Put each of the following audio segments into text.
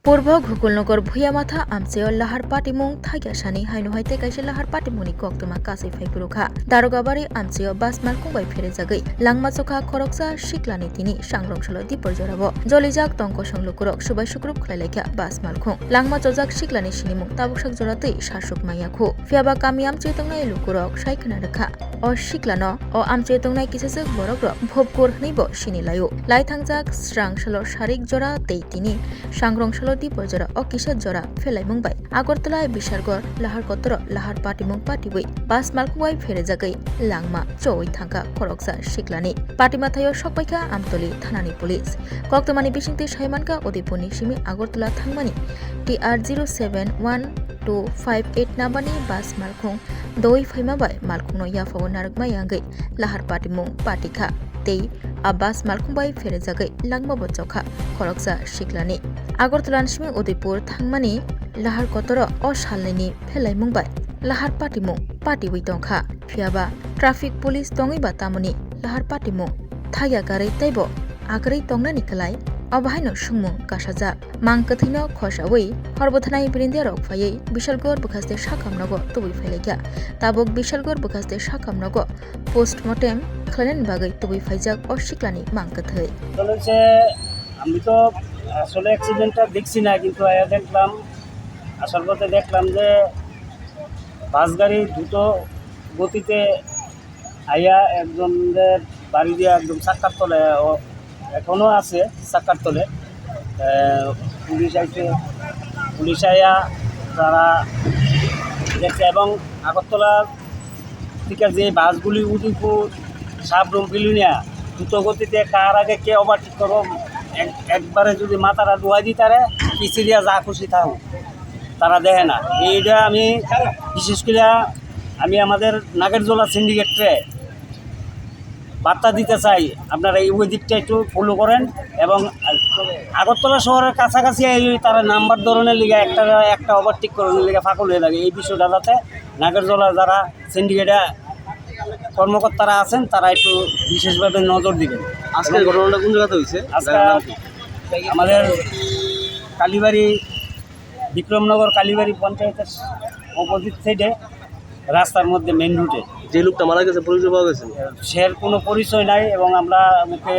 पूर्व घुकुलनगर भुयामाथा आमचेय लाहार पाटिमुं थाग्यासानि हाइनुहाइते काइसे लाहार पाटिमुनि कक्तमा कासै फाइपुरुखा दारोगाबारि आमचेय बास मालकुंबाय फेरेजागै लांमा चखा खरकसा सिक्लानि तिनि सांग्रंसल दिपर जराबो जलिजाक टंक संलुकुरक सुबाय सुक्रुप खलायलायख्या बास मालकुं लांमा चजाक सिक्लानि सिनिमुं ताबुकसाक जरातै सासुक मायाखु फियाबा कामि आमचेय तंनाय लुकुरक साइखना रखा अ सिक्लानो अ आमचेय तंनाय किसेसक बरक भोबकुर हनैबो सिनिलायो लाइथांजाक स्रांसल सारिक जरा तेइतिनि सांग्रंसल दिपर जरा अ किसेत जरा फेलायमुंबाय आगरतला बिसारगर लाहार कतर लाहार पाटिमुं पाटिबै बास मालकुंबाय फेरेजागै लांमा चौइ थांका खरकसा सिक्लानि पाटिमाथायो सकबायखा आमतली थानानि पुलिस कक्तमानि बिसिंति सायमानका उदयपुरनि सिमि आगरतला थांमानि TR 071258 नाम्बारनि बास मालकुं दoi फैमाबाय मालकुंनो याफाव नारकमायांगै लाहार पाटिमुं पाटिखा तै आबास मालकुंबाय फेरेजागै लांमा बच्चखा खरकसा सिक्लानि आगरतलानि सिमि उदयपुर थांमानि लाहार कतर अ सालनि फेलायमुंबाय लाहार पाटिमुं पाटिबै दंखा फियाबा ट्राफिक पुलिस दङैबा तामुनि लाहार पाटिमुं थाया गारै तैबो आगरै तंनानि खलाय अबाहायनो सुंमुं कासाजा मांकथैनो खसावै हरबथानाय बिरिन्दिया रकफायै बिशालगढ़ बखास्ते साकामनगो तुबै फैलायग्या ताबुक बिशालगढ़ बखास्ते साकामनगो पोस्टमर्टेम खालायनायनि बागै तुबै फाइजाक अ सिक्लानि मांकथै চলেছে। আমি তো আসলে অ্যাক্সিডেন্টটা দেখছি না, কিন্তু আয়া দেখলাম, আসার পথে দেখলাম যে বাস গাড়ি দ্রুত গতিতে আইয়া একজনের বাড়ি দিয়ে একদম চাক্কার তলে এখনও আছে চাক্কার তলে। পুলিশ আইছে, পুলিশ আইয়া তারা দেখছে এবং আগরতলা থেকে যে বাসগুলি উদয়পুর সাবরুম বিলুনিয়া দ্রুত গতিতে কার আগে কে ওভারটেক করো একবারে যদি মাথাটা ডুয়াই দিই তারা পিছিয়ে যা খুশি থাকুক তারা দেখে না। এইটা আমি বিশেষ করে আমি আমাদের নাগেরজোলা সিন্ডিকেটে বার্তা দিতে চাই, আপনারা এই ওই দিকটা একটু ফলো করেন এবং আগরতলা শহরের কাছাকাছি তারা নাম্বার ধরনের লিগে একটা ওভারটেক করার লিগে ফাঁকল হয়ে লাগে। এই বিষয়টা যাতে নাগেরজোলা যারা সিন্ডিকেটে কর্মকর্তারা আছেন তারা একটু বিশেষভাবে নজর দিবেন। আজকের ঘটনাটা কোন জায়গাতে হয়েছে? আজকে আমাদের কালীবাড়ি বিক্রমনগর কালীবাড়ি পঞ্চায়েতের অপোজিট সাইডে রাস্তার মধ্যে মেন রুটে। যে লোকটা মারা গেছে পরিচয় পাওয়া গেছে? সের কোনো পরিচয় নাই এবং আমরা ওকে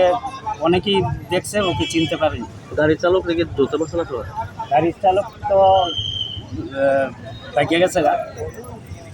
অনেকেই দেখছে, ওকে চিনতে পারিনি। গাড়ির চালক রেখে ধরতে পারছে না? গাড়ির চালক তো বাইকে গেছে গা।